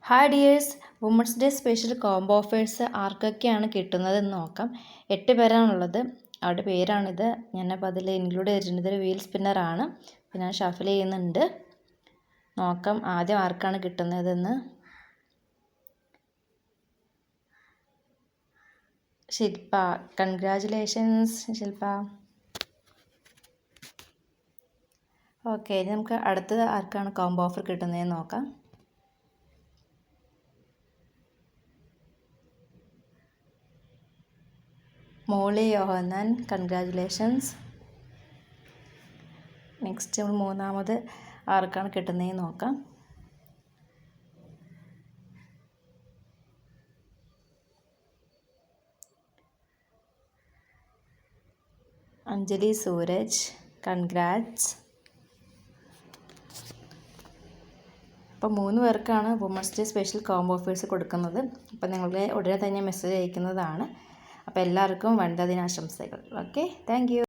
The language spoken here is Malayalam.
Hi dears, women's day special combo offers ആർക്കൊക്കെയാണ് കിട്ടുന്നതെന്ന് നോക്കാം. 8 പേരാണുള്ളത്. അവരുടെ പേരാണിത്. ഞാനപ്പോൾ അതിൽ ഇൻക്ലൂഡ് ചെയ്തിട്ടുണ്ട്. ഒരു വീൽ സ്പിന്നറാണ്. അപ്പോൾ ഞാൻ ഷഫിൽ ചെയ്യുന്നുണ്ട്. നോക്കാം ആദ്യം ആർക്കാണ് കിട്ടുന്നതെന്ന്. ശില്പ, കൺഗ്രാജുലേഷൻസ് ശില്പ. ഓക്കെ, ഇനി നമുക്ക് അടുത്തത് ആർക്കാണ് കോംബോ ഓഫർ കിട്ടുന്നതെന്ന് നോക്കാം. മോളി യോഹന്നാൻ, കൺഗ്രാജുലേഷൻസ്. നെക്സ്റ്റ് മൂന്നാമത് ആർക്കാണ് കിട്ടുന്നതെന്ന് നോക്കാം. അഞ്ജലി സൂരജ്, കൺഗ്രാറ്റ്സ്. അപ്പോൾ 3 പേർക്കാണ് women's day special combo offers കൊടുക്കുന്നത്. അപ്പോൾ നിങ്ങളുടെ ഉടനെ തന്നെ മെസ്സേജ് അയക്കുന്നതാണ്. അപ്പോൾ എല്ലാവർക്കും വനിതാ ദിനാശംസകൾ. Okay, thank you.